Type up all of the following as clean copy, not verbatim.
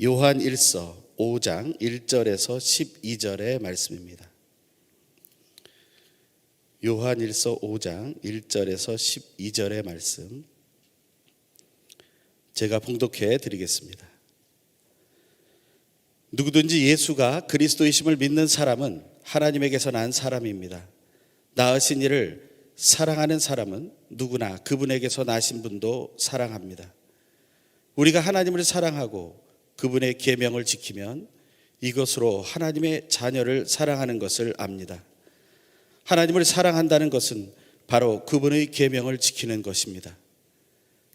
요한 1서 5장 1절에서 12절의 말씀입니다. 요한 1서 5장 1절에서 12절의 말씀 제가 봉독해 드리겠습니다. 누구든지 예수가 그리스도이심을 믿는 사람은 하나님에게서 난 사람입니다. 낳으신 이를 사랑하는 사람은 누구나 그분에게서 나신 분도 사랑합니다. 우리가 하나님을 사랑하고 그분의 계명을 지키면 이것으로 하나님의 자녀를 사랑하는 것을 압니다. 하나님을 사랑한다는 것은 바로 그분의 계명을 지키는 것입니다.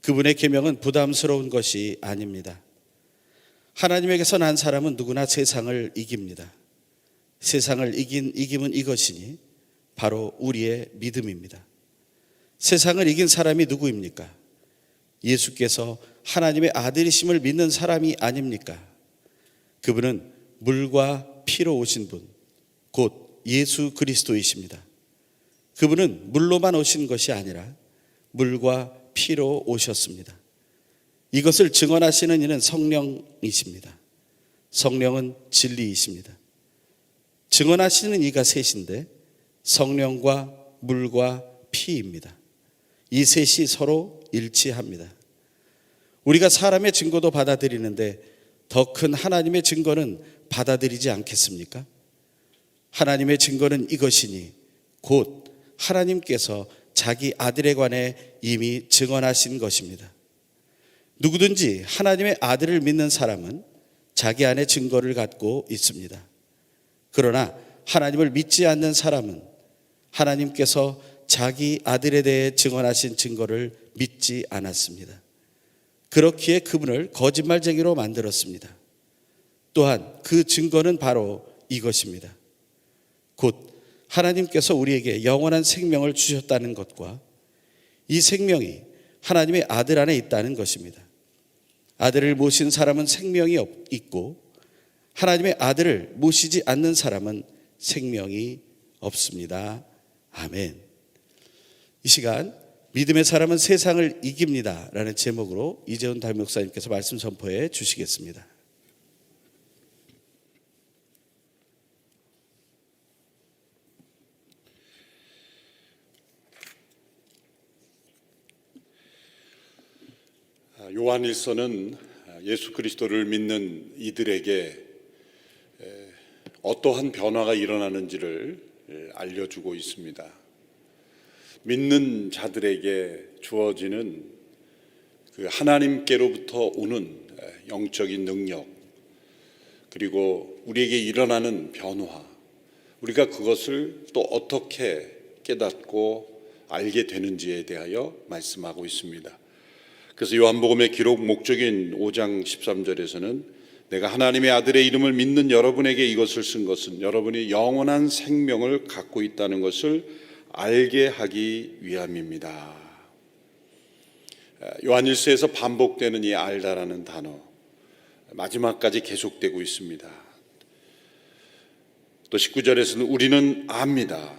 그분의 계명은 부담스러운 것이 아닙니다. 하나님에게서 난 사람은 누구나 세상을 이깁니다. 세상을 이김은 이것이니 바로 우리의 믿음입니다. 세상을 이긴 사람이 누구입니까? 예수께서 하나님의 아들이심을 믿는 사람이 아닙니까? 그분은 물과 피로 오신 분, 곧 예수 그리스도이십니다. 그분은 물로만 오신 것이 아니라 물과 피로 오셨습니다. 이것을 증언하시는 이는 성령이십니다. 성령은 진리이십니다. 증언하시는 이가 셋인데 성령과 물과 피입니다. 이 셋이 서로 일치합니다. 우리가 사람의 증거도 받아들이는데 더 큰 하나님의 증거는 받아들이지 않겠습니까? 하나님의 증거는 이것이니 곧 하나님께서 자기 아들에 관해 이미 증언하신 것입니다. 누구든지 하나님의 아들을 믿는 사람은 자기 안에 증거를 갖고 있습니다. 그러나 하나님을 믿지 않는 사람은 하나님께서 자기 아들에 대해 증언하신 증거를 믿지 않았습니다. 그렇기에 그분을 거짓말쟁이로 만들었습니다. 또한 그 증거는 바로 이것입니다. 곧 하나님께서 우리에게 영원한 생명을 주셨다는 것과 이 생명이 하나님의 아들 안에 있다는 것입니다. 아들을 모신 사람은 생명이 있고 하나님의 아들을 모시지 않는 사람은 생명이 없습니다. 아멘. 이 시간 믿음의 사람은 세상을 이깁니다 라는 제목으로 이재훈 담임목사님께서 말씀 선포해 주시겠습니다. 요한일서는 예수 그리스도를 믿는 이들에게 어떠한 변화가 일어나는지를 알려주고 있습니다. 믿는 자들에게 주어지는 그 하나님께로부터 오는 영적인 능력, 그리고 우리에게 일어나는 변화, 우리가 그것을 또 어떻게 깨닫고 알게 되는지에 대하여 말씀하고 있습니다. 그래서 요한복음의 기록 목적인 5장 13절에서는 내가 하나님의 아들의 이름을 믿는 여러분에게 이것을 쓴 것은 여러분이 영원한 생명을 갖고 있다는 것을 알게 하기 위함입니다. 요한일서에서 반복되는 이 알다라는 단어 마지막까지 계속되고 있습니다. 또 19절에서는 우리는 압니다.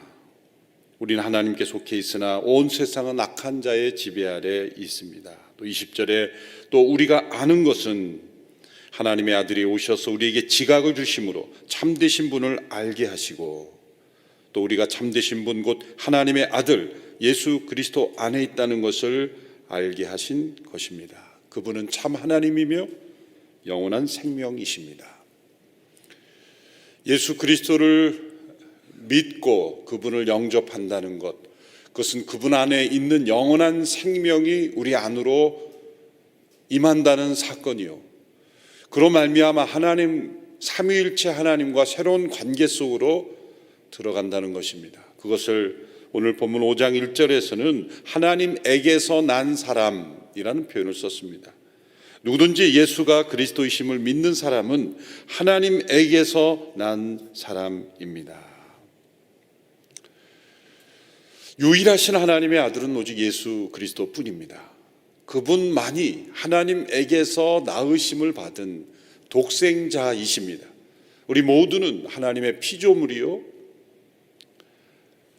우리는 하나님께 속해 있으나 온 세상은 악한 자의 지배 아래 있습니다. 또 20절에 또 우리가 아는 것은 하나님의 아들이 오셔서 우리에게 지각을 주심으로 참되신 분을 알게 하시고 또 우리가 참되신 분 곧 하나님의 아들 예수 그리스도 안에 있다는 것을 알게 하신 것입니다. 그분은 참 하나님이며 영원한 생명이십니다. 예수 그리스도를 믿고 그분을 영접한다는 것, 그것은 그분 안에 있는 영원한 생명이 우리 안으로 임한다는 사건이요, 그로 말미암아 하나님 삼위일체 하나님과 새로운 관계 속으로 들어간다는 것입니다. 그것을 오늘 본문 5장 1절에서는 하나님에게서 난 사람이라는 표현을 썼습니다. 누구든지 예수가 그리스도이심을 믿는 사람은 하나님에게서 난 사람입니다. 유일하신 하나님의 아들은 오직 예수 그리스도뿐입니다. 그분만이 하나님에게서 낳으심을 받은 독생자이십니다. 우리 모두는 하나님의 피조물이요,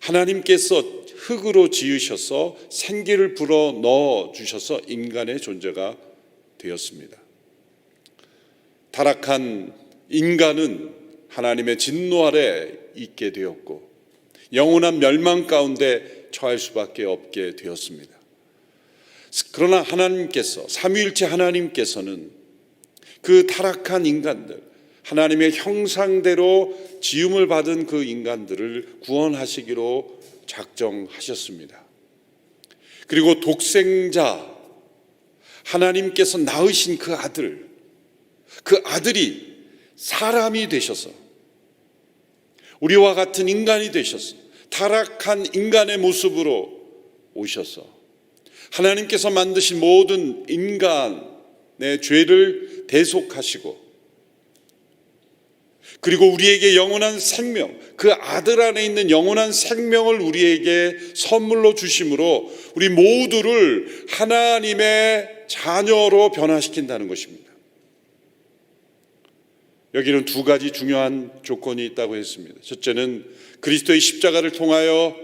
하나님께서 흙으로 지으셔서 생기를 불어 넣어 주셔서 인간의 존재가 되었습니다. 타락한 인간은 하나님의 진노 아래 있게 되었고 영원한 멸망 가운데 처할 수밖에 없게 되었습니다. 그러나 하나님께서, 삼위일체 하나님께서는 그 타락한 인간들, 하나님의 형상대로 지음을 받은 그 인간들을 구원하시기로 작정하셨습니다. 그리고 독생자, 하나님께서 낳으신 그 아들이 사람이 되셔서 우리와 같은 인간이 되셔서 타락한 인간의 모습으로 오셔서 하나님께서 만드신 모든 인간의 죄를 대속하시고 그리고 우리에게 영원한 생명, 그 아들 안에 있는 영원한 생명을 우리에게 선물로 주심으로 우리 모두를 하나님의 자녀로 변화시킨다는 것입니다. 여기는 두 가지 중요한 조건이 있다고 했습니다. 첫째는 그리스도의 십자가를 통하여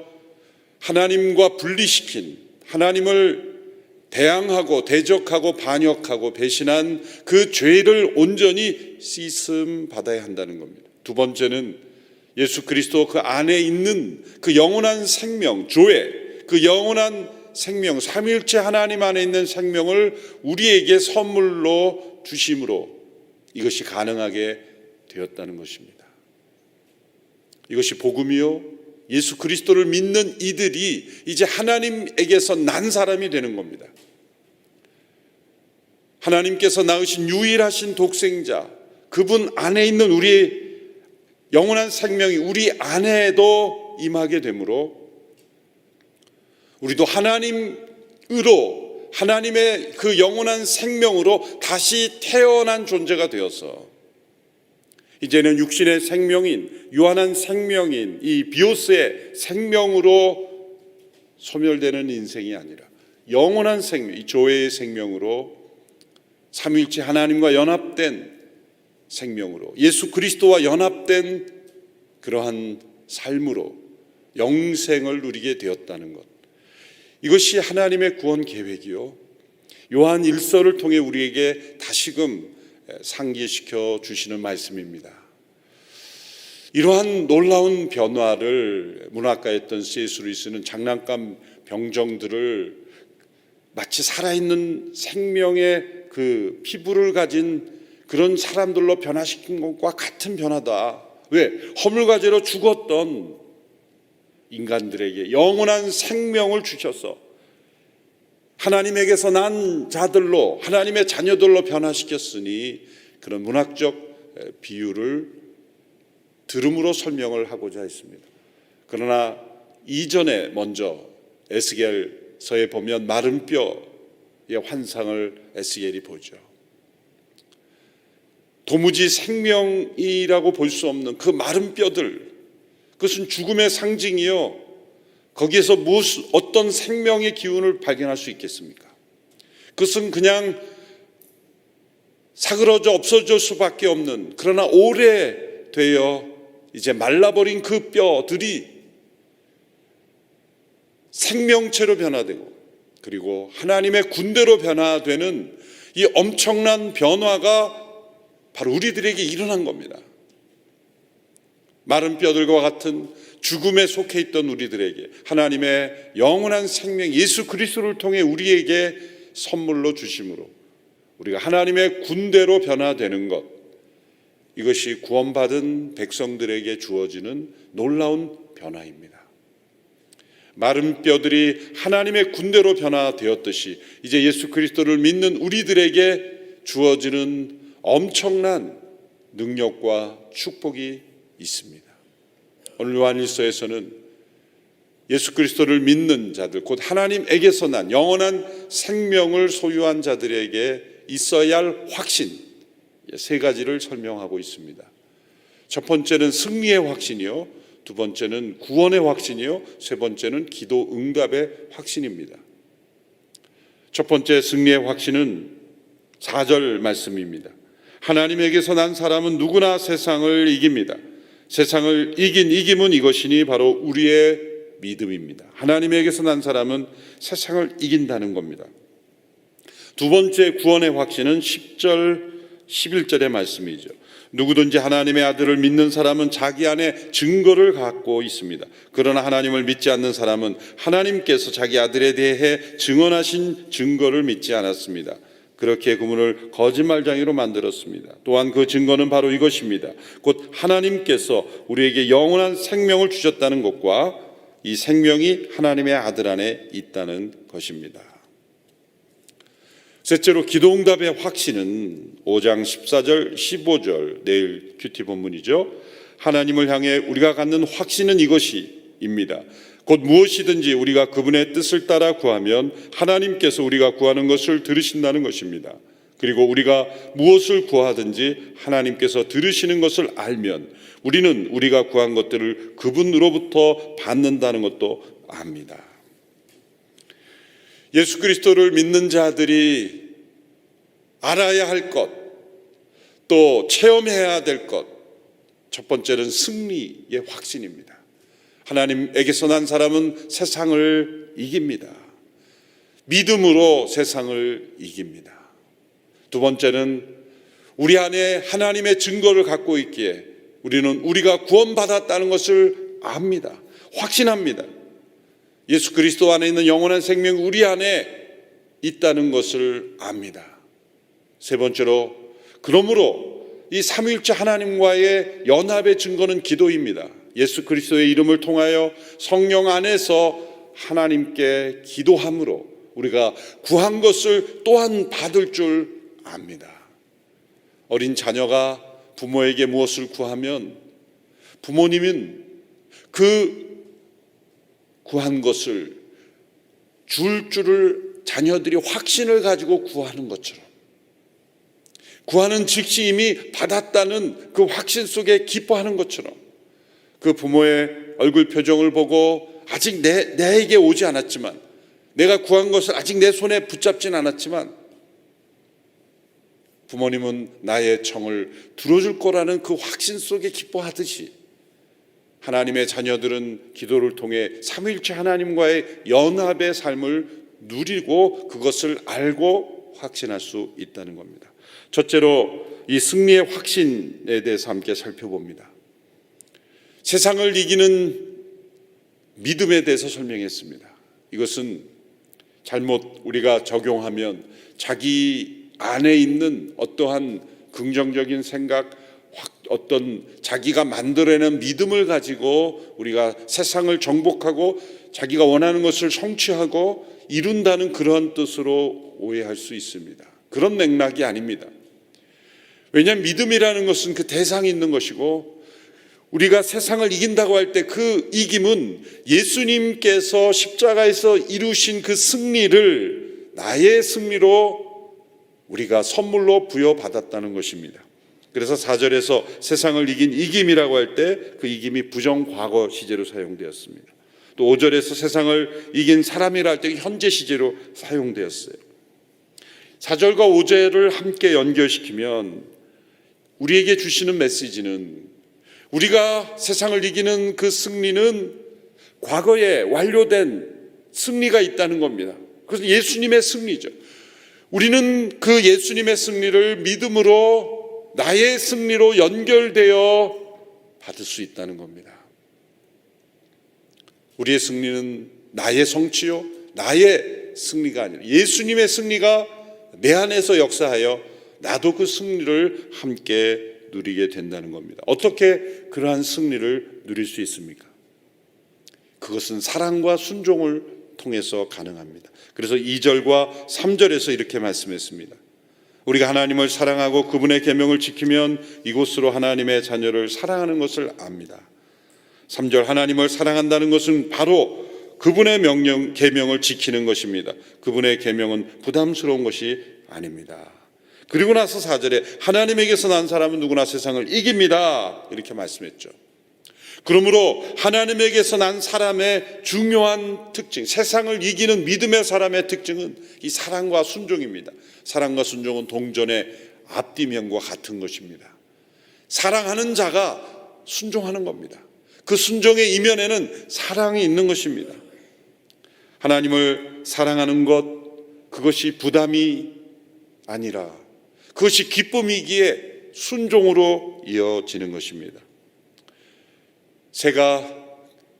하나님과 분리시킨, 하나님을 대항하고 대적하고 반역하고 배신한 그 죄를 온전히 씻음 받아야 한다는 겁니다. 두 번째는 예수 그리스도 그 안에 있는 그 영원한 생명, 조회, 그 영원한 생명, 삼위일체 하나님 안에 있는 생명을 우리에게 선물로 주심으로 이것이 가능하게 되었다는 것입니다. 이것이 복음이요, 예수 그리스도를 믿는 이들이 이제 하나님에게서 난 사람이 되는 겁니다. 하나님께서 낳으신 유일하신 독생자, 그분 안에 있는 우리의 영원한 생명이 우리 안에도 임하게 되므로 우리도 하나님으로, 하나님의 그 영원한 생명으로 다시 태어난 존재가 되어서 이제는 육신의 생명인, 유한한 생명인 이 비오스의 생명으로 소멸되는 인생이 아니라 영원한 생명, 이 조회의 생명으로 삼위일체 하나님과 연합된 생명으로 예수 그리스도와 연합된 그러한 삶으로 영생을 누리게 되었다는 것, 이것이 하나님의 구원 계획이요, 요한 1서를 통해 우리에게 다시금 상기시켜 주시는 말씀입니다. 이러한 놀라운 변화를 문학가에 했던 C.S. 루이스는 장난감 병정들을 마치 살아있는 생명의 그 피부를 가진 그런 사람들로 변화시킨 것과 같은 변화다. 왜? 허물과제로 죽었던 인간들에게 영원한 생명을 주셔서 하나님에게서 난 자들로, 하나님의 자녀들로 변화시켰으니 그런 문학적 비유를 들음으로 설명을 하고자 했습니다. 그러나 이전에 먼저 에스겔서에 보면 마른 뼈의 환상을 에스겔이 보죠. 도무지 생명이라고 볼 수 없는 그 마른 뼈들, 그것은 죽음의 상징이요, 거기에서 어떤 생명의 기운을 발견할 수 있겠습니까? 그것은 그냥 사그러져 없어질 수밖에 없는, 그러나 오래되어 이제 말라버린 그 뼈들이 생명체로 변화되고 그리고 하나님의 군대로 변화되는 이 엄청난 변화가 바로 우리들에게 일어난 겁니다. 마른 뼈들과 같은 죽음에 속해 있던 우리들에게 하나님의 영원한 생명 예수 그리스도를 통해 우리에게 선물로 주심으로 우리가 하나님의 군대로 변화되는 것, 이것이 구원받은 백성들에게 주어지는 놀라운 변화입니다. 마른 뼈들이 하나님의 군대로 변화되었듯이 이제 예수 그리스도를 믿는 우리들에게 주어지는 엄청난 능력과 축복이 있습니다. 오늘 요한일서에서는 예수 그리스도를 믿는 자들, 곧 하나님에게서 난 영원한 생명을 소유한 자들에게 있어야 할 확신, 세 가지를 설명하고 있습니다. 첫 번째는 승리의 확신이요, 두 번째는 구원의 확신이요, 세 번째는 기도 응답의 확신입니다. 첫 번째 승리의 확신은 4절 말씀입니다. 하나님에게서 난 사람은 누구나 세상을 이깁니다. 세상을 이긴 이김은 이것이니 바로 우리의 믿음입니다. 하나님에게서 난 사람은 세상을 이긴다는 겁니다. 두 번째 구원의 확신은 10절 11절의 말씀이죠. 누구든지 하나님의 아들을 믿는 사람은 자기 안에 증거를 갖고 있습니다. 그러나 하나님을 믿지 않는 사람은 하나님께서 자기 아들에 대해 증언하신 증거를 믿지 않았습니다. 그렇게 그분을 거짓말쟁이로 만들었습니다. 또한 그 증거는 바로 이것입니다. 곧 하나님께서 우리에게 영원한 생명을 주셨다는 것과 이 생명이 하나님의 아들 안에 있다는 것입니다. 셋째로 기도응답의 확신은 5장 14절 15절 내일 큐티 본문이죠. 하나님을 향해 우리가 갖는 확신은 이것입니다. 곧 무엇이든지 우리가 그분의 뜻을 따라 구하면 하나님께서 우리가 구하는 것을 들으신다는 것입니다. 그리고 우리가 무엇을 구하든지 하나님께서 들으시는 것을 알면 우리는 우리가 구한 것들을 그분으로부터 받는다는 것도 압니다. 예수 그리스도를 믿는 자들이 알아야 할 것, 또 체험해야 될 것, 첫 번째는 승리의 확신입니다. 하나님에게서 난 사람은 세상을 이깁니다. 믿음으로 세상을 이깁니다. 두 번째는 우리 안에 하나님의 증거를 갖고 있기에 우리는 우리가 구원받았다는 것을 압니다. 확신합니다. 예수 그리스도 안에 있는 영원한 생명이 우리 안에 있다는 것을 압니다. 세 번째로, 그러므로 이 삼위일체 하나님과의 연합의 증거는 기도입니다. 예수 그리스도의 이름을 통하여 성령 안에서 하나님께 기도함으로 우리가 구한 것을 또한 받을 줄 압니다. 어린 자녀가 부모에게 무엇을 구하면 부모님은 그 구한 것을 줄 줄을 자녀들이 확신을 가지고 구하는 것처럼, 구하는 즉시 이미 받았다는 그 확신 속에 기뻐하는 것처럼, 그 부모의 얼굴 표정을 보고 아직 내게 오지 않았지만, 내가 구한 것을 아직 내 손에 붙잡진 않았지만 부모님은 나의 청을 들어줄 거라는 그 확신 속에 기뻐하듯이 하나님의 자녀들은 기도를 통해 삼위일체 하나님과의 연합의 삶을 누리고 그것을 알고 확신할 수 있다는 겁니다. 첫째로 이 승리의 확신에 대해서 함께 살펴봅니다. 세상을 이기는 믿음에 대해서 설명했습니다. 이것은 잘못 우리가 적용하면 자기 안에 있는 어떠한 긍정적인 생각, 어떤 자기가 만들어내는 믿음을 가지고 우리가 세상을 정복하고 자기가 원하는 것을 성취하고 이룬다는 그런 뜻으로 오해할 수 있습니다. 그런 맥락이 아닙니다. 왜냐하면 믿음이라는 것은 그 대상이 있는 것이고, 우리가 세상을 이긴다고 할 때 그 이김은 예수님께서 십자가에서 이루신 그 승리를 나의 승리로 우리가 선물로 부여받았다는 것입니다. 그래서 4절에서 세상을 이긴 이김이라고 할 때 그 이김이 부정과거 시제로 사용되었습니다. 또 5절에서 세상을 이긴 사람이라 할 때 현재 시제로 사용되었어요. 4절과 5절을 함께 연결시키면 우리에게 주시는 메시지는, 우리가 세상을 이기는 그 승리는 과거에 완료된 승리가 있다는 겁니다. 그래서 예수님의 승리죠. 우리는 그 예수님의 승리를 믿음으로 나의 승리로 연결되어 받을 수 있다는 겁니다. 우리의 승리는 나의 성취요, 나의 승리가 아니라 예수님의 승리가 내 안에서 역사하여 나도 그 승리를 함께 누리게 된다는 겁니다. 어떻게 그러한 승리를 누릴 수 있습니까? 그것은 사랑과 순종을 통해서 가능합니다. 그래서 2절과 3절에서 이렇게 말씀했습니다. 우리가 하나님을 사랑하고 그분의 계명을 지키면 이곳으로 하나님의 자녀를 사랑하는 것을 압니다. 3절, 하나님을 사랑한다는 것은 바로 그분의 계명을 지키는 것입니다. 그분의 계명은 부담스러운 것이 아닙니다. 그리고 나서 4절에 하나님에게서 난 사람은 누구나 세상을 이깁니다, 이렇게 말씀했죠. 그러므로 하나님에게서 난 사람의 중요한 특징, 세상을 이기는 믿음의 사람의 특징은 이 사랑과 순종입니다. 사랑과 순종은 동전의 앞뒤면과 같은 것입니다. 사랑하는 자가 순종하는 겁니다. 그 순종의 이면에는 사랑이 있는 것입니다. 하나님을 사랑하는 것, 그것이 부담이 아니라 그것이 기쁨이기에 순종으로 이어지는 것입니다. 새가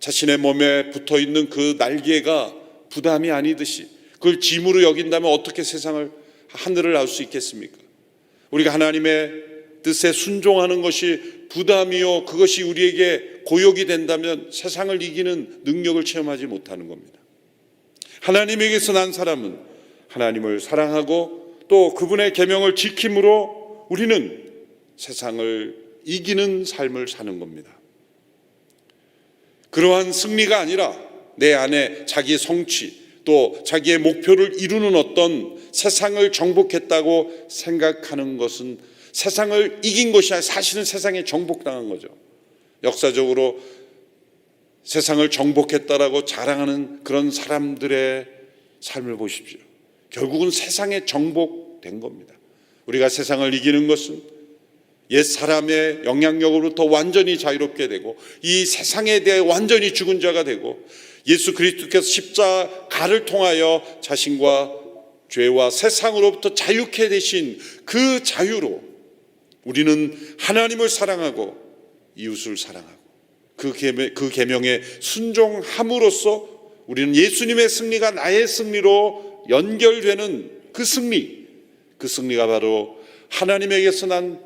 자신의 몸에 붙어 있는 그 날개가 부담이 아니듯이 그걸 짐으로 여긴다면 어떻게 하늘을 날 수 있겠습니까? 우리가 하나님의 뜻에 순종하는 것이 부담이요, 그것이 우리에게 고역이 된다면 세상을 이기는 능력을 체험하지 못하는 겁니다. 하나님에게서 난 사람은 하나님을 사랑하고 또 그분의 계명을 지킴으로 우리는 세상을 이기는 삶을 사는 겁니다. 그러한 승리가 아니라 내 안에 자기의 성취 또 자기의 목표를 이루는 어떤 세상을 정복했다고 생각하는 것은 세상을 이긴 것이 아니라 사실은 세상에 정복당한 거죠. 역사적으로 세상을 정복했다라고 자랑하는 그런 사람들의 삶을 보십시오. 결국은 세상에 정복된 겁니다. 우리가 세상을 이기는 것은 옛 사람의 영향력으로부터 완전히 자유롭게 되고 이 세상에 대해 완전히 죽은 자가 되고 예수 그리스도께서 십자가를 통하여 자신과 죄와 세상으로부터 자유케 되신 그 자유로 우리는 하나님을 사랑하고 이웃을 사랑하고 그 계명에 순종함으로써 우리는 예수님의 승리가 나의 승리로 연결되는 그 승리가 바로 하나님에게서 난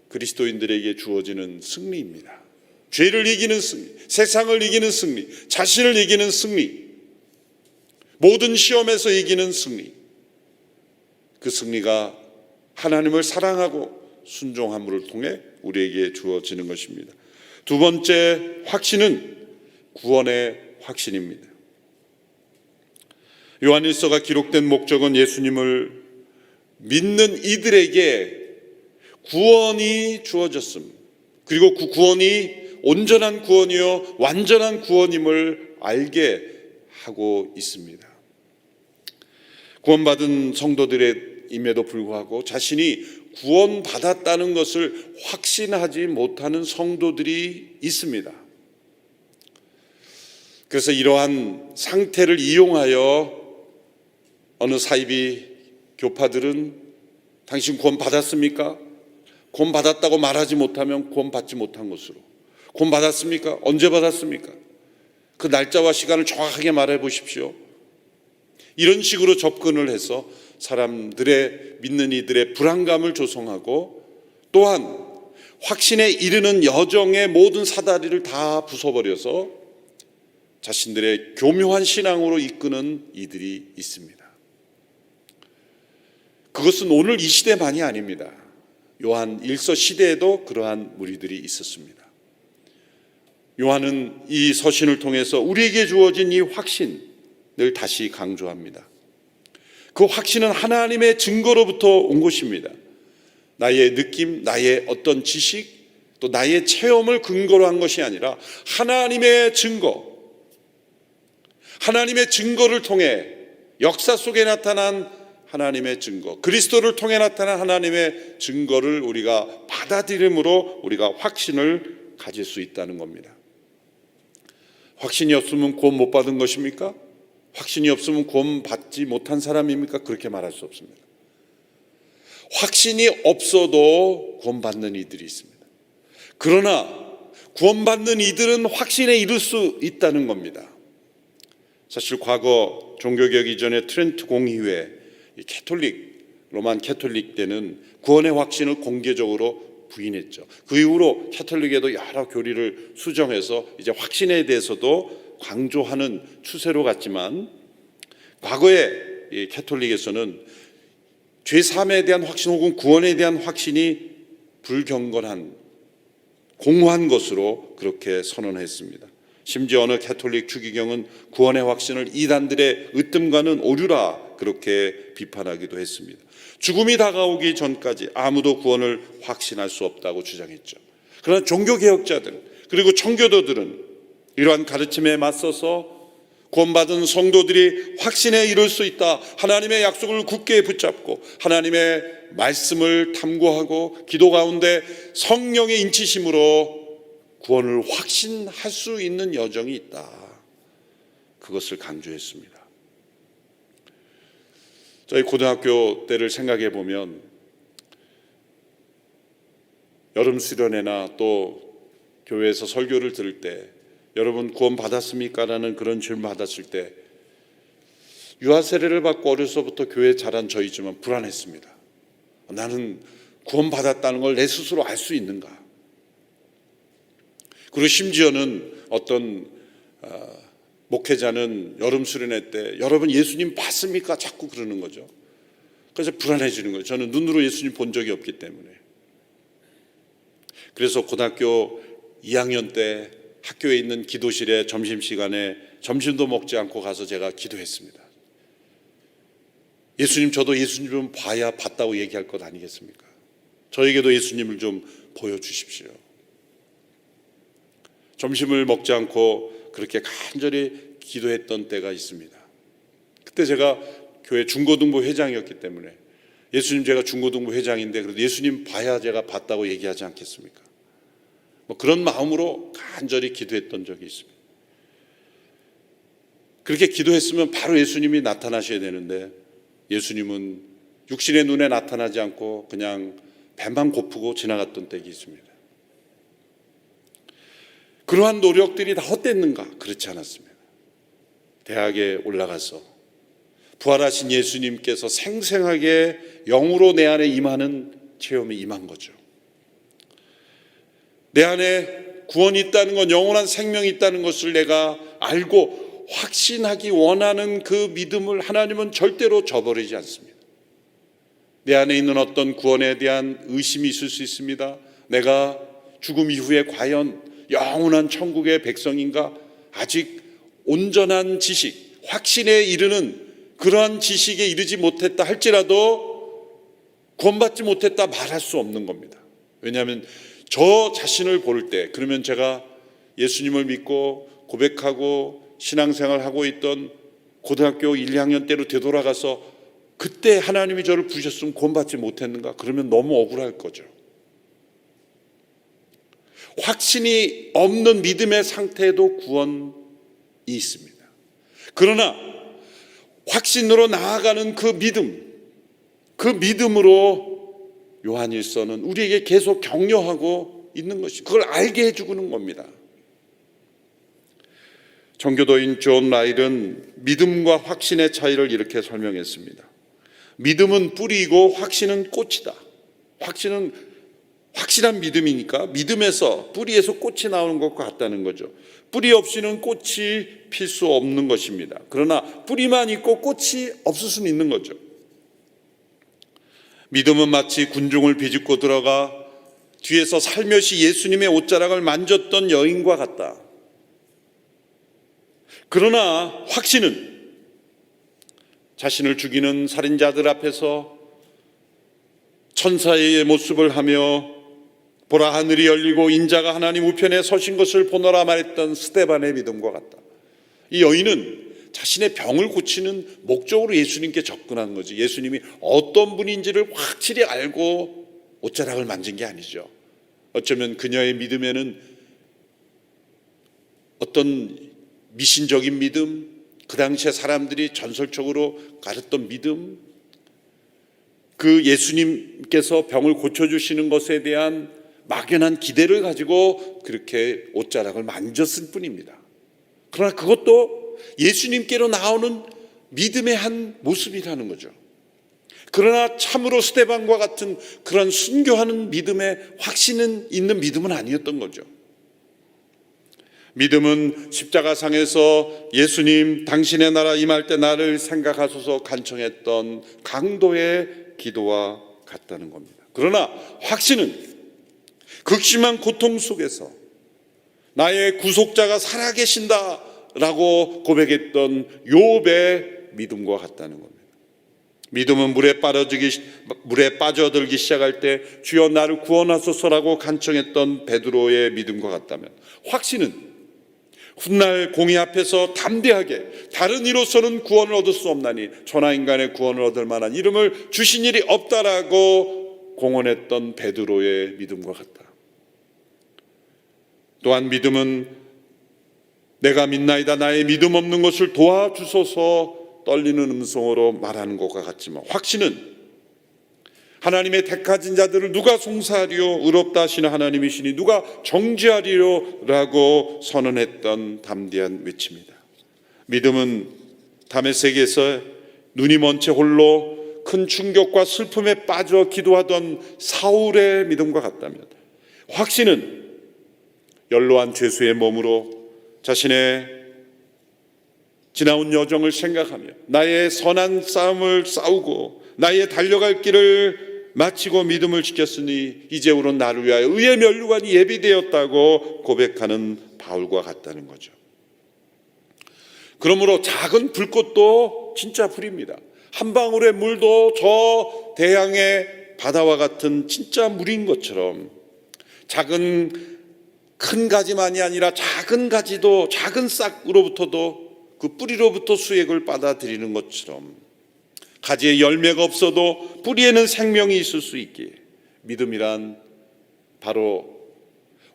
그리스도인들에게 주어지는 승리입니다. 죄를 이기는 승리, 세상을 이기는 승리, 자신을 이기는 승리, 모든 시험에서 이기는 승리. 그 승리가 하나님을 사랑하고 순종함을 통해 우리에게 주어지는 것입니다. 두 번째 확신은 구원의 확신입니다. 요한일서가 기록된 목적은 예수님을 믿는 이들에게 구원이 주어졌음, 그리고 그 구원이 온전한 구원이요 완전한 구원임을 알게 하고 있습니다. 구원받은 성도들임에도 불구하고 자신이 구원받았다는 것을 확신하지 못하는 성도들이 있습니다. 그래서 이러한 상태를 이용하여 어느 사이비 교파들은 당신 구원받았습니까? 구원받았다고 말하지 못하면 구원받지 못한 것으로, 구원받았습니까? 언제 받았습니까? 그 날짜와 시간을 정확하게 말해 보십시오. 이런 식으로 접근을 해서 사람들의 믿는 이들의 불안감을 조성하고 또한 확신에 이르는 여정의 모든 사다리를 다 부숴버려서 자신들의 교묘한 신앙으로 이끄는 이들이 있습니다. 그것은 오늘 이 시대만이 아닙니다. 요한 1서 시대에도 그러한 무리들이 있었습니다. 요한은 이 서신을 통해서 우리에게 주어진 이 확신을 다시 강조합니다. 그 확신은 하나님의 증거로부터 온 것입니다. 나의 느낌, 나의 어떤 지식, 또 나의 체험을 근거로 한 것이 아니라 하나님의 증거를 통해 역사 속에 나타난 하나님의 증거, 그리스도를 통해 나타난 하나님의 증거를 우리가 받아들임으로 우리가 확신을 가질 수 있다는 겁니다. 확신이 없으면 구원 못 받은 것입니까? 확신이 없으면 구원 받지 못한 사람입니까? 그렇게 말할 수 없습니다. 확신이 없어도 구원 받는 이들이 있습니다. 그러나 구원 받는 이들은 확신에 이를 수 있다는 겁니다. 사실 과거 종교개혁 이전에 트렌트 공의회 로만 캐톨릭 때는 구원의 확신을 공개적으로 부인했죠. 그 이후로 캐톨릭에도 여러 교리를 수정해서 이제 확신에 대해서도 강조하는 추세로 갔지만 과거에 이 캐톨릭에서는 죄 사함에 대한 확신 혹은 구원에 대한 확신이 불경건한 공허한 것으로 그렇게 선언했습니다. 심지어 어느 캐톨릭 추기경은 구원의 확신을 이단들의 으뜸과는 오류라 그렇게 비판하기도 했습니다. 죽음이 다가오기 전까지 아무도 구원을 확신할 수 없다고 주장했죠. 그러나 종교개혁자들 그리고 청교도들은 이러한 가르침에 맞서서 구원받은 성도들이 확신에 이를 수 있다, 하나님의 약속을 굳게 붙잡고 하나님의 말씀을 탐구하고 기도 가운데 성령의 인치심으로 구원을 확신할 수 있는 여정이 있다, 그것을 강조했습니다. 저희 고등학교 때를 생각해 보면 여름 수련회나 또 교회에서 설교를 들을 때 여러분 구원 받았습니까? 라는 그런 질문 받았을 때 유아 세례를 받고 어려서부터 교회에 자란 저이지만 불안했습니다. 나는 구원 받았다는 걸 내 스스로 알 수 있는가? 그리고 심지어는 어떤 목회자는 여름 수련회 때 여러분 예수님 봤습니까? 자꾸 그러는 거죠. 그래서 불안해지는 거예요. 저는 눈으로 예수님 본 적이 없기 때문에. 그래서 고등학교 2학년 때 학교에 있는 기도실에 점심시간에 점심도 먹지 않고 가서 제가 기도했습니다. 예수님, 저도 예수님 좀 봐야 봤다고 얘기할 것 아니겠습니까? 저에게도 예수님을 좀 보여주십시오. 점심을 먹지 않고 그렇게 간절히 기도했던 때가 있습니다. 그때 제가 교회 중고등부 회장이었기 때문에 예수님, 제가 중고등부 회장인데 그래도 예수님 봐야 제가 봤다고 얘기하지 않겠습니까? 그런 마음으로 간절히 기도했던 적이 있습니다. 그렇게 기도했으면 바로 예수님이 나타나셔야 되는데 예수님은 육신의 눈에 나타나지 않고 그냥 배만 고프고 지나갔던 때가 있습니다. 그러한 노력들이 다 헛됐는가? 그렇지 않았습니다. 대학에 올라가서 부활하신 예수님께서 생생하게 영으로 내 안에 임하는 체험이 임한 거죠. 내 안에 구원이 있다는 것, 영원한 생명이 있다는 것을 내가 알고 확신하기 원하는 그 믿음을 하나님은 절대로 저버리지 않습니다. 내 안에 있는 어떤 구원에 대한 의심이 있을 수 있습니다. 내가 죽음 이후에 과연 영원한 천국의 백성인가? 아직 온전한 지식, 확신에 이르는 그러한 지식에 이르지 못했다 할지라도 구원받지 못했다 말할 수 없는 겁니다. 왜냐하면 저 자신을 볼 때, 그러면 제가 예수님을 믿고 고백하고 신앙생활하고 있던 고등학교 1, 2학년 때로 되돌아가서 그때 하나님이 저를 부르셨으면 구원받지 못했는가? 그러면 너무 억울할 거죠. 확신이 없는 믿음의 상태에도 구원이 있습니다. 그러나 확신으로 나아가는 그 믿음으로 요한일서는 우리에게 계속 격려하고 있는 것이, 그걸 알게 해주는 겁니다. 정교도인 존 라일은 믿음과 확신의 차이를 이렇게 설명했습니다. 믿음은 뿌리이고 확신은 꽃이다. 확신은 확실한 믿음이니까 믿음에서, 뿌리에서 꽃이 나오는 것과 같다는 거죠. 뿌리 없이는 꽃이 필 수 없는 것입니다. 그러나 뿌리만 있고 꽃이 없을 수는 있는 거죠. 믿음은 마치 군중을 비집고 들어가 뒤에서 살며시 예수님의 옷자락을 만졌던 여인과 같다. 그러나 확신은 자신을 죽이는 살인자들 앞에서 천사의 모습을 하며 보라 하늘이 열리고 인자가 하나님 우편에 서신 것을 보노라 말했던 스데반의 믿음과 같다. 이 여인은 자신의 병을 고치는 목적으로 예수님께 접근한 거지, 예수님이 어떤 분인지를 확실히 알고 옷자락을 만진 게 아니죠. 어쩌면 그녀의 믿음에는 어떤 미신적인 믿음, 그 당시에 사람들이 전설적으로 가졌던 믿음, 그 예수님께서 병을 고쳐주시는 것에 대한 막연한 기대를 가지고 그렇게 옷자락을 만졌을 뿐입니다. 그러나 그것도 예수님께로 나오는 믿음의 한 모습이라는 거죠. 그러나 참으로 스데반과 같은 그런 순교하는 믿음의 확신은 있는 믿음은 아니었던 거죠. 믿음은 십자가상에서 예수님 당신의 나라 임할 때 나를 생각하소서 간청했던 강도의 기도와 같다는 겁니다. 그러나 확신은 극심한 고통 속에서 나의 구속자가 살아계신다 라고 고백했던 욥의 믿음과 같다는 겁니다. 믿음은 물에 빠져들기 시작할 때 주여 나를 구원하소서라고 간청했던 베드로의 믿음과 같다면, 확신은 훗날 공의 앞에서 담대하게 다른 이로서는 구원을 얻을 수 없나니 천하인간의 구원을 얻을 만한 이름을 주신 일이 없다라고 공언했던 베드로의 믿음과 같다. 또한 믿음은 내가 믿나이다 나의 믿음 없는 것을 도와주소서 떨리는 음성으로 말하는 것과 같지만, 확신은 하나님의 택하신 자들을 누가 송사하리요? 의롭다 하시는 하나님이시니 누가 정죄하리요? 라고 선언했던 담대한 외침이다. 믿음은 다메섹에서 눈이 먼 채 홀로 큰 충격과 슬픔에 빠져 기도하던 사울의 믿음과 같다면, 확신은 연로한 죄수의 몸으로 자신의 지나온 여정을 생각하며 나의 선한 싸움을 싸우고 나의 달려갈 길을 마치고 믿음을 지켰으니 이제부로는 나를 위하여 의의 면류관이 예비되었다고 고백하는 바울과 같다는 거죠. 그러므로 작은 불꽃도 진짜 불입니다. 한 방울의 물도 저 대양의 바다와 같은 진짜 물인 것처럼, 큰 가지만이 아니라 작은 가지도, 작은 싹으로부터도 그 뿌리로부터 수액을 받아들이는 것처럼, 가지에 열매가 없어도 뿌리에는 생명이 있을 수 있기에 믿음이란 바로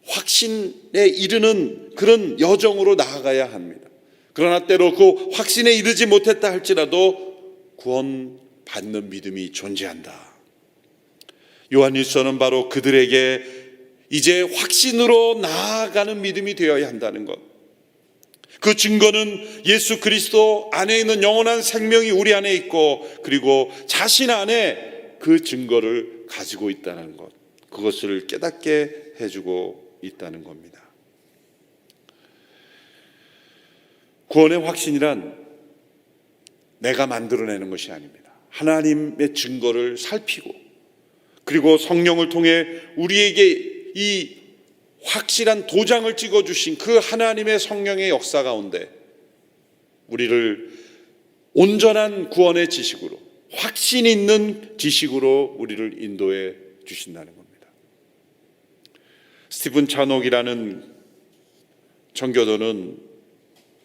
확신에 이르는 그런 여정으로 나아가야 합니다. 그러나 때로 그 확신에 이르지 못했다 할지라도 구원받는 믿음이 존재한다. 요한일서는 바로 그들에게 이제 확신으로 나아가는 믿음이 되어야 한다는 것, 그 증거는 예수 그리스도 안에 있는 영원한 생명이 우리 안에 있고, 그리고 자신 안에 그 증거를 가지고 있다는 것, 그것을 깨닫게 해주고 있다는 겁니다. 구원의 확신이란 내가 만들어내는 것이 아닙니다. 하나님의 증거를 살피고, 그리고 성령을 통해 우리에게 이 확실한 도장을 찍어주신 그 하나님의 성령의 역사 가운데 우리를 온전한 구원의 지식으로, 확신 있는 지식으로 우리를 인도해 주신다는 겁니다. 스티븐 차녹이라는 청교도는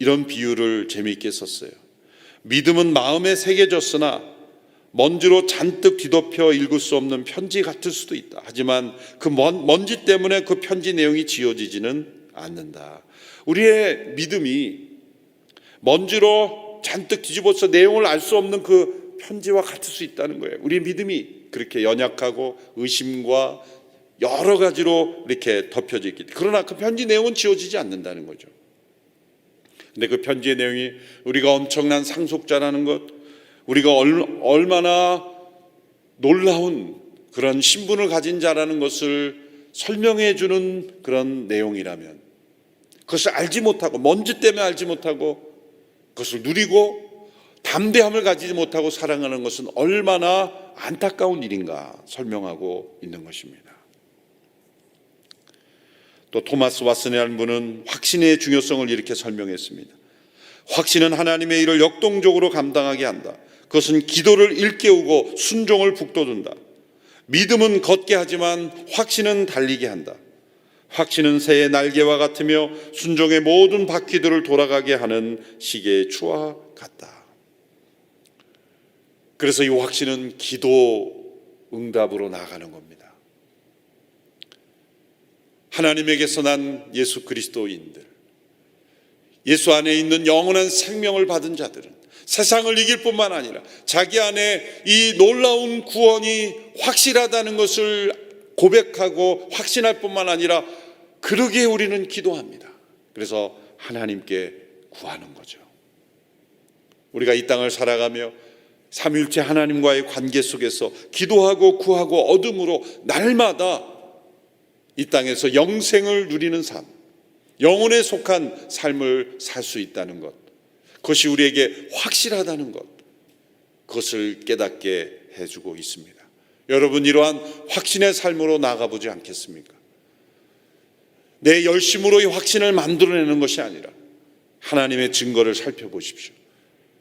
이런 비유를 재미있게 썼어요. 믿음은 마음에 새겨졌으나 먼지로 잔뜩 뒤덮여 읽을 수 없는 편지 같을 수도 있다. 하지만 그 먼지 때문에 그 편지 내용이 지워지지는 않는다. 우리의 믿음이 먼지로 잔뜩 뒤집어서 내용을 알 수 없는 그 편지와 같을 수 있다는 거예요. 우리의 믿음이 그렇게 연약하고 의심과 여러 가지로 이렇게 덮여져 있기 때문에. 그러나 그 편지 내용은 지워지지 않는다는 거죠. 근데 그 편지의 내용이 우리가 엄청난 상속자라는 것, 우리가 얼마나 놀라운 그런 신분을 가진 자라는 것을 설명해 주는 그런 내용이라면, 그것을 알지 못하고, 먼지 때문에 알지 못하고 그것을 누리고 담대함을 가지지 못하고 살아가는 것은 얼마나 안타까운 일인가 설명하고 있는 것입니다. 또 토마스 왓슨이라는 분은 확신의 중요성을 이렇게 설명했습니다. 확신은 하나님의 일을 역동적으로 감당하게 한다. 그것은 기도를 일깨우고 순종을 북돋운다. 믿음은 걷게 하지만 확신은 달리게 한다. 확신은 새의 날개와 같으며 순종의 모든 바퀴들을 돌아가게 하는 시계의 추와 같다. 그래서 이 확신은 기도 응답으로 나아가는 겁니다. 하나님에게서 난 예수 그리스도인들, 예수 안에 있는 영원한 생명을 받은 자들은 세상을 이길 뿐만 아니라 자기 안에 이 놀라운 구원이 확실하다는 것을 고백하고 확신할 뿐만 아니라 그러기에 우리는 기도합니다. 그래서 하나님께 구하는 거죠. 우리가 이 땅을 살아가며 삼위일체 하나님과의 관계 속에서 기도하고 구하고 얻음으로 날마다 이 땅에서 영생을 누리는 삶, 영혼에 속한 삶을 살 수 있다는 것, 그것이 우리에게 확실하다는 것, 그것을 깨닫게 해주고 있습니다. 여러분, 이러한 확신의 삶으로 나가보지 않겠습니까? 내 열심으로 이 확신을 만들어내는 것이 아니라 하나님의 증거를 살펴보십시오.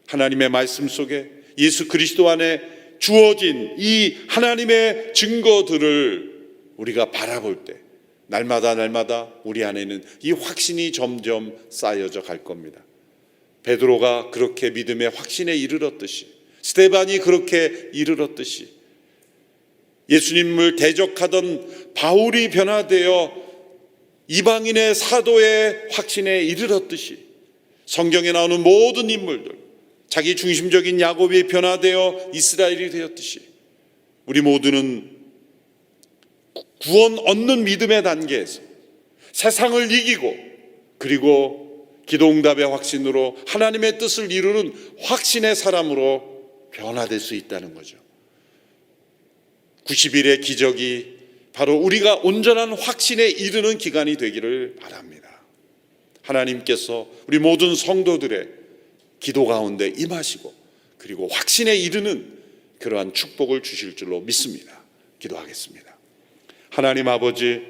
하나님의 말씀 속에 예수 그리스도 안에 주어진 이 하나님의 증거들을 우리가 바라볼 때 날마다 우리 안에는 이 확신이 점점 쌓여져 갈 겁니다. 베드로가 그렇게 믿음의 확신에 이르렀듯이, 스데반이 그렇게 이르렀듯이, 예수님을 대적하던 바울이 변화되어 이방인의 사도의 확신에 이르렀듯이, 성경에 나오는 모든 인물들, 자기 중심적인 야곱이 변화되어 이스라엘이 되었듯이, 우리 모두는 구원 얻는 믿음의 단계에서 세상을 이기고 그리고 기도응답의 확신으로 하나님의 뜻을 이루는 확신의 사람으로 변화될 수 있다는 거죠. 90일의 기적이 바로 우리가 온전한 확신에 이르는 기간이 되기를 바랍니다. 하나님께서 우리 모든 성도들의 기도 가운데 임하시고 그리고 확신에 이르는 그러한 축복을 주실 줄로 믿습니다. 기도하겠습니다. 하나님 아버지,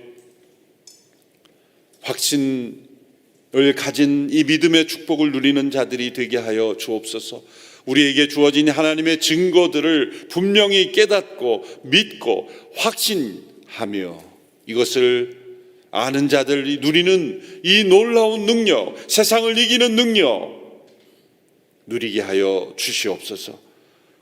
확신을 가진 이 믿음의 축복을 누리는 자들이 되게 하여 주옵소서. 우리에게 주어진 하나님의 증거들을 분명히 깨닫고 믿고 확신하며 이것을 아는 자들이 누리는 이 놀라운 능력, 세상을 이기는 능력 누리게 하여 주시옵소서.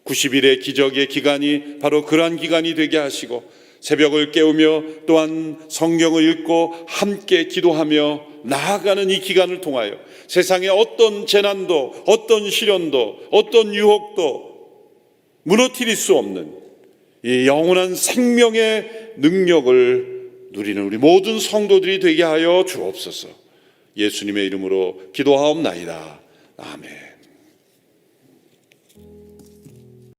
90일의 기적의 기간이 바로 그러한 기간이 되게 하시고 새벽을 깨우며 또한 성경을 읽고 함께 기도하며 나아가는 이 기간을 통하여 세상의 어떤 재난도 어떤 시련도 어떤 유혹도 무너뜨릴 수 없는 이 영원한 생명의 능력을 누리는 우리 모든 성도들이 되게 하여 주옵소서. 예수님의 이름으로 기도하옵나이다. 아멘.